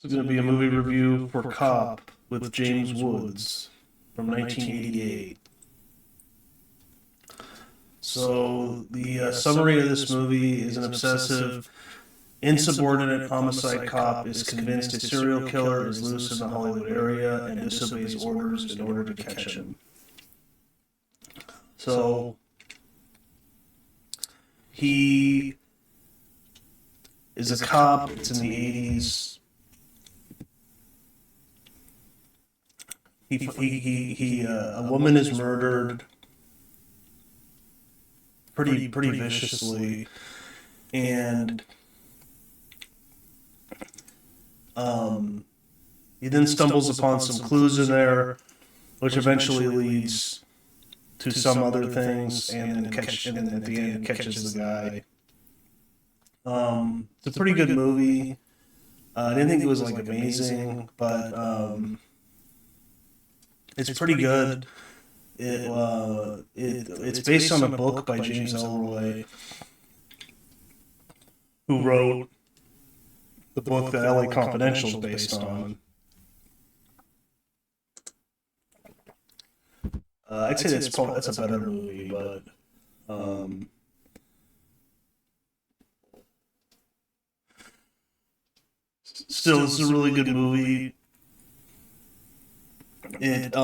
It's going to be a movie review for Cop with James Woods from 1988. So, the summary of this movie is: an obsessive, insubordinate homicide cop is convinced a serial killer is loose in the Hollywood area and disobeys orders in order to catch him. So, he is a cop. It's in the 80s. A woman is murdered pretty viciously, and he then stumbles upon some clues in there, which eventually leads to some other things, and then at the end catches the guy. It's a pretty good movie. I didn't think it was like amazing, but it's pretty good. It's based on a book by James Ellroy, who wrote the book that LA Confidential is based on. I'd say that's a better movie, but still, it's a really good movie. It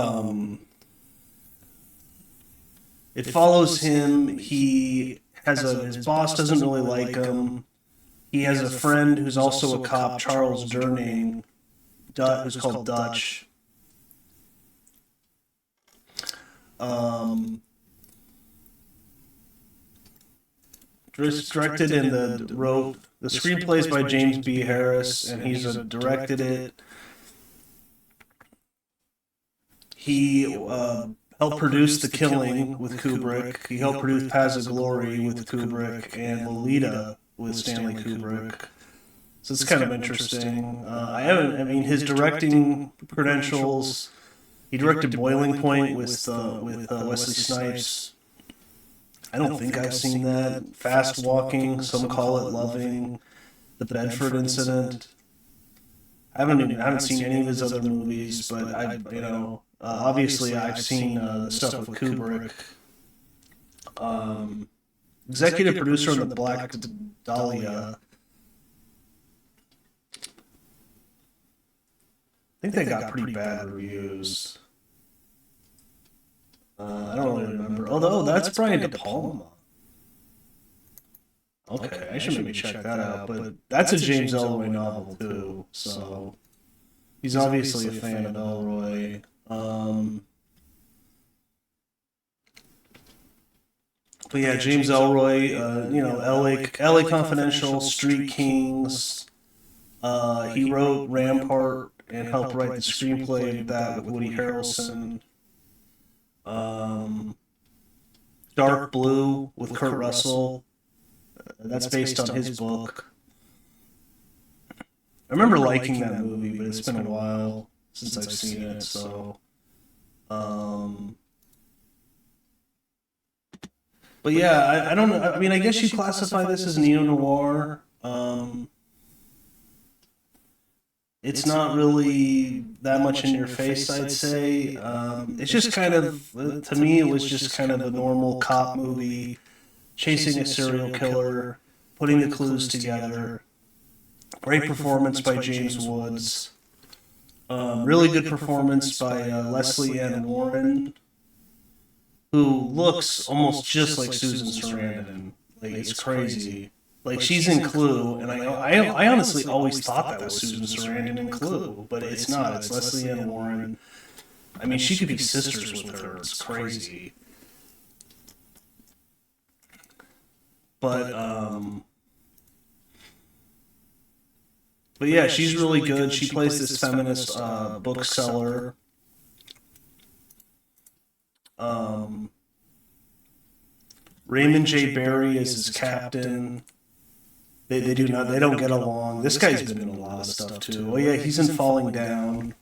follows him. His boss doesn't really like him. He has a friend who's also a cop, Charles Durning, who's called Dutch. Directed and wrote the screenplays by James B. Harris, and he's directed it. He helped produce The Killing with Kubrick. He helped produce Paths of Glory with Kubrick and Lolita with Stanley Kubrick. So it's kind of interesting. His directing credentials. He directed Boiling Point with Wesley Snipes. I don't think I've seen that. Fast Walking, Some Call It Loving, The Bedford Incident. I haven't seen any of his other movies, but obviously I've seen the stuff with Kubrick. Executive producer on The Black Dahlia. I think they got pretty bad reviews. I don't really remember. Although that's Brian De Palma. Okay, I should maybe check that out. But that's a James Ellroy novel too, so he's obviously a fan of Ellroy. But yeah, James Ellroy, LA Confidential, Street Kings. He wrote Rampart and helped write the screenplay of that with Woody Harrelson. Dark Blue with Kurt Russell. That's based on his book. I remember liking that movie, but it's been a while since I've seen it, so. But yeah, I don't know. I mean, I guess you classify this as neo-noir. It's not really that much in your face, I'd say. It's just kind of, to me, it was just kind of a normal cop movie, chasing a serial killer, putting the clues together. Great performance by James Woods. Really good performance by Lesley Ann Warren, who looks almost just like Susan Sarandon. Like, it's crazy. Like, she's in Clue, and I honestly always thought that was Susan Sarandon in Clue, but it's not. It's Lesley Ann Warren. I mean, she could be sisters with her. It's crazy. But yeah, she's really good. She plays this feminist bookseller. Raymond J. Barry is his captain. They don't get along. This guy's been in a lot of stuff too. Oh yeah, he's in Falling Down.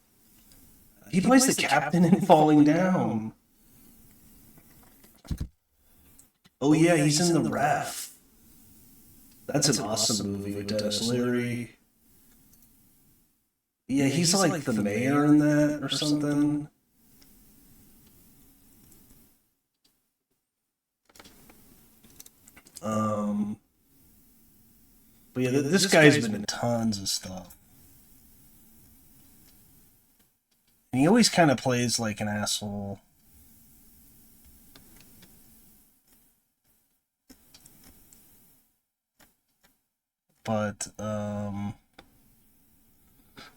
He plays the captain in Falling Down. Oh yeah, he's in The Ref. That's an awesome movie with Dennis Leary. Yeah, he's like the mayor in that or something. Um, but yeah, this guy's been in tons of stuff, and he always kind of plays like an asshole.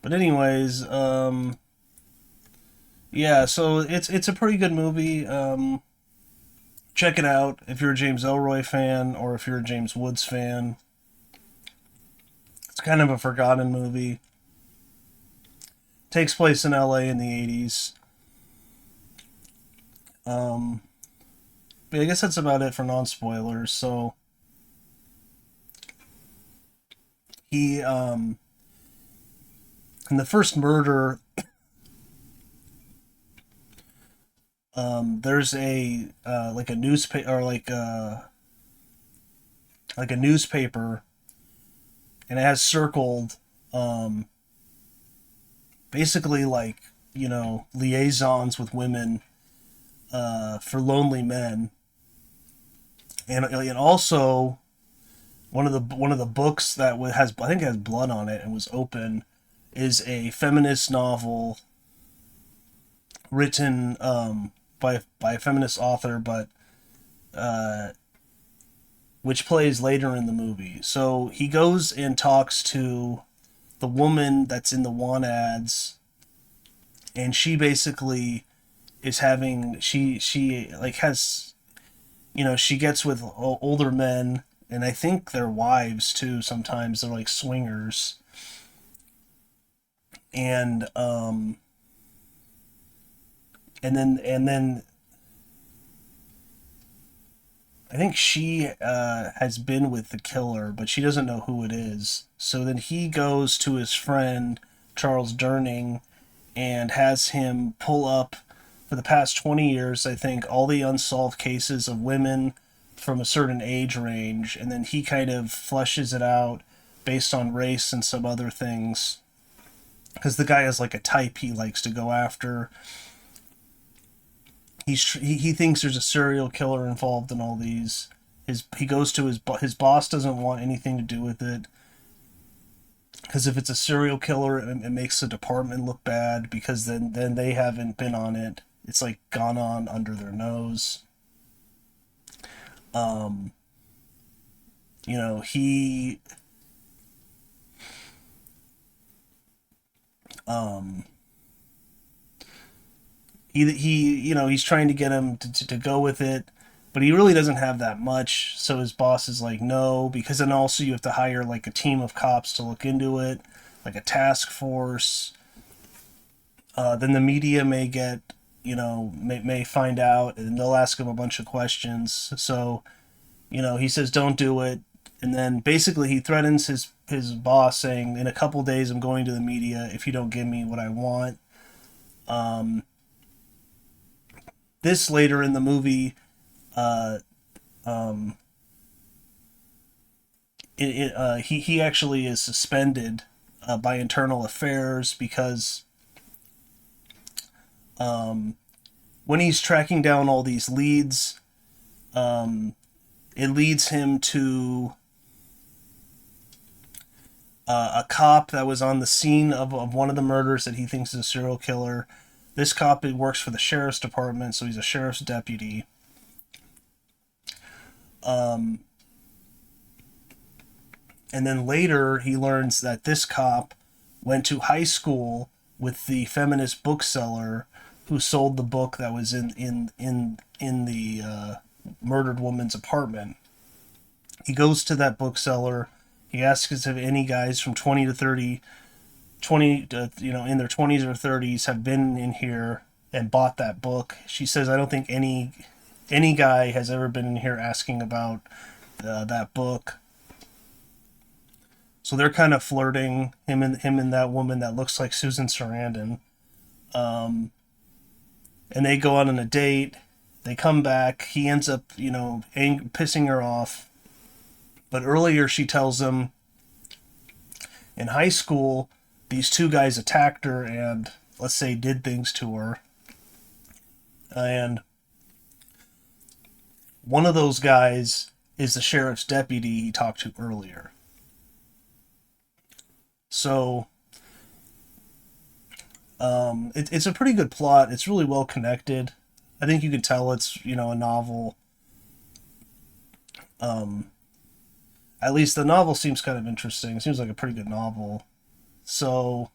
But anyways, yeah. So it's a pretty good movie. Check it out if you're a James Ellroy fan or if you're a James Woods fan. It's kind of a forgotten movie. Takes place in LA in the 80s. Um, but I guess that's about it for non spoilers. So he, in the first murder, there's a like a newspaper or like a newspaper, and it has circled um, basically like liaisons with women for lonely men, and also one of the books that has I think has blood on it and was open is a feminist novel written by a feminist author, but uh, which plays later in the movie. So he goes and talks to the woman that's in the want ads, and she basically is having she like has she gets with older men, and I think they're wives too. Sometimes they're like swingers, and and then I think she has been with the killer, but she doesn't know who it is. So then he goes to his friend Charles Durning and has him pull up for the past 20 years, I think, all the unsolved cases of women from a certain age range, and then he kind of fleshes it out based on race and some other things. Because the guy has like a type he likes to go after. He thinks there's a serial killer involved in all these. He goes to his boss doesn't want anything to do with it because if it's a serial killer, it makes the department look bad because then they haven't been on it. It's like gone on under their nose. Um, you know um he's trying to get him to go with it, but he really doesn't have that much. So his boss is like, no, because then also you have to hire like a team of cops to look into it, like a task force. Then the media may get, may find out, and they'll ask him a bunch of questions. So, he says, don't do it. And then basically he threatens his boss, saying, in a couple days, I'm going to the media if you don't give me what I want. Um, this later in the movie, uh, um, he actually is suspended by internal affairs because um, when he's tracking down all these leads, um, it leads him to a cop that was on the scene of one of the murders that he thinks is a serial killer. This cop works for the sheriff's department, so he's a sheriff's deputy. Um, and then later he learns that this cop went to high school with the feminist bookseller who sold the book that was in the murdered woman's apartment. He goes to that bookseller. He asks if any guys from 20 to 30, 20 to, in their 20s or 30s have been in here and bought that book. She says, I don't think any guy has ever been in here asking about that book. So they're kind of flirting, him and that woman that looks like Susan Sarandon. Um, and they go out on a date. They come back. He ends up, pissing her off. But earlier she tells him in high school these two guys attacked her and, let's say, did things to her. And one of those guys is the sheriff's deputy he talked to earlier. So it's a pretty good plot. It's really well connected. I think you can tell it's, a novel. Um, at least the novel seems kind of interesting. It seems like a pretty good novel. So,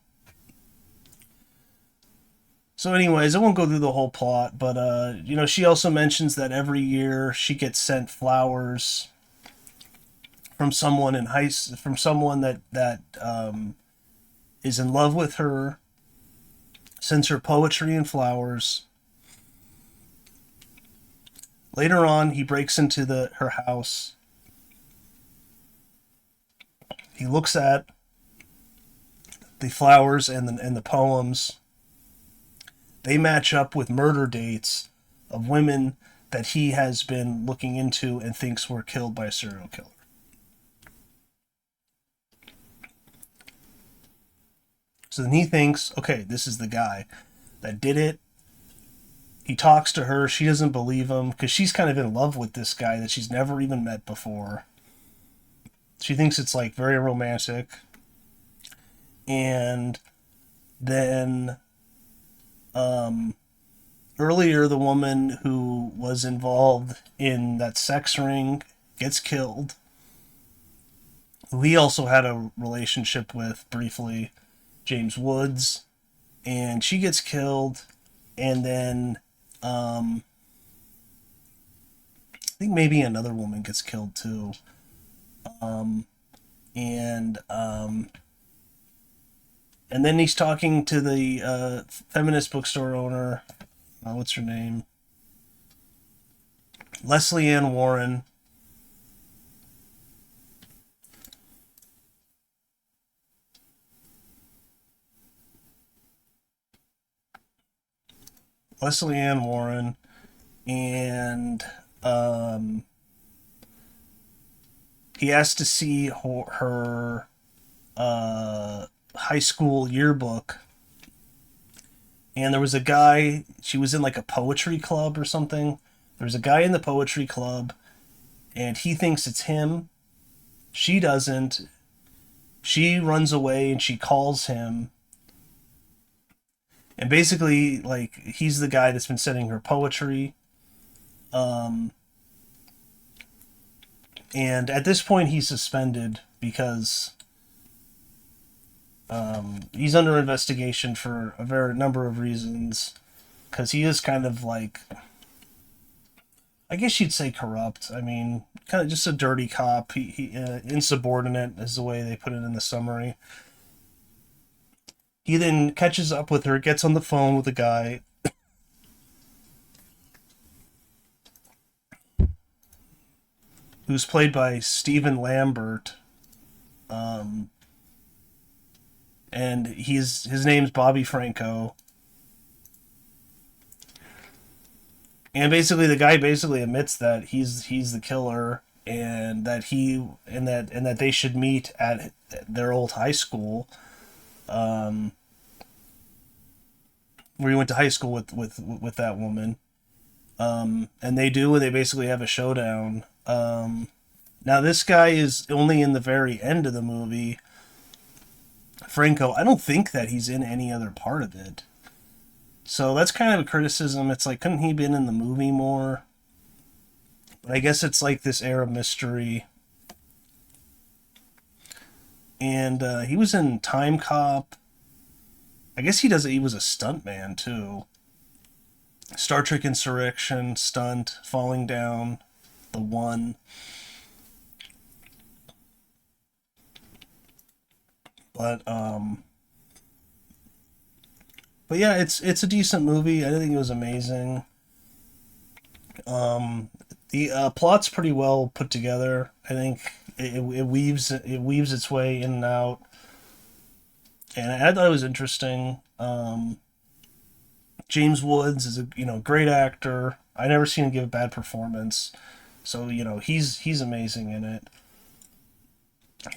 anyways, I won't go through the whole plot, but she also mentions that every year she gets sent flowers from someone from someone that is in love with her, sends her poetry and flowers. Later on, he breaks into her house. He looks at the flowers and the poems. They match up with murder dates of women that he has been looking into and thinks were killed by a serial killer. So then he thinks, okay, this is the guy that did it. He talks to her. She doesn't believe him because she's kind of in love with this guy that she's never even met before. She thinks it's like very romantic. And then earlier, the woman who was involved in that sex ring gets killed, who he also had a relationship with briefly, James Woods, and she gets killed. And then I think maybe another woman gets killed too. And then he's talking to the feminist bookstore owner. What's her name? Lesley Ann Warren. Lesley Ann Warren. And he has to see her high school yearbook. And there was a guy, she was in like a poetry club or something. There was a guy in the poetry club, and he thinks it's him. She doesn't. She runs away and she calls him. And basically, like, he's the guy that's been sending her poetry. And at this point, he's suspended because he's under investigation for a very number of reasons. Because he is kind of like, I guess you'd say corrupt. I mean, kind of just a dirty cop. He insubordinate is the way they put it in the summary. He then catches up with her, gets on the phone with the guy. Who's played by Stephen Lambert. And his name's Bobby Franco. And basically the guy basically admits that he's the killer, and that that they should meet at their old high school. Where he went to high school with that woman. And they do, and they basically have a showdown. Now, this guy is only in the very end of the movie. Franco, I don't think that he's in any other part of it. So that's kind of a criticism. It's like, couldn't he been in the movie more? But I guess it's like this air of mystery. And he was in Time Cop. I guess he was a stuntman too. Star Trek Insurrection, Stunt, Falling Down, The One. But yeah, it's a decent movie. I think it was amazing. The plot's pretty well put together. I think it weaves its way in and out, and I thought it was interesting. James Woods is a great actor. I never seen him give a bad performance, so he's amazing in it.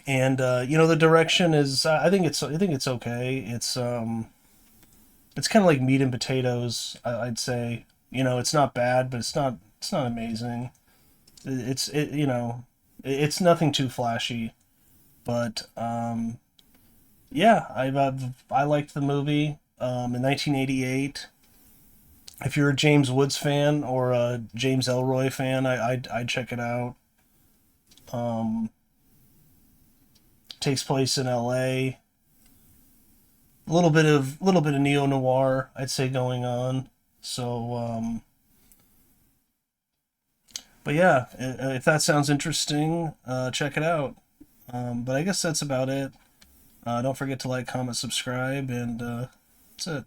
And the direction is, I think it's okay. It's kind of like meat and potatoes, I'd say. It's not bad, but it's not amazing. It's nothing too flashy, but yeah, I liked the movie in 1988. If you're a James Woods fan or a James Ellroy fan, I'd check it out. Um, Takes place in L.A. A little bit of neo noir, I'd say, going on. So, but yeah, if that sounds interesting, check it out. But I guess that's about it. Don't forget to like, comment, subscribe, and that's it.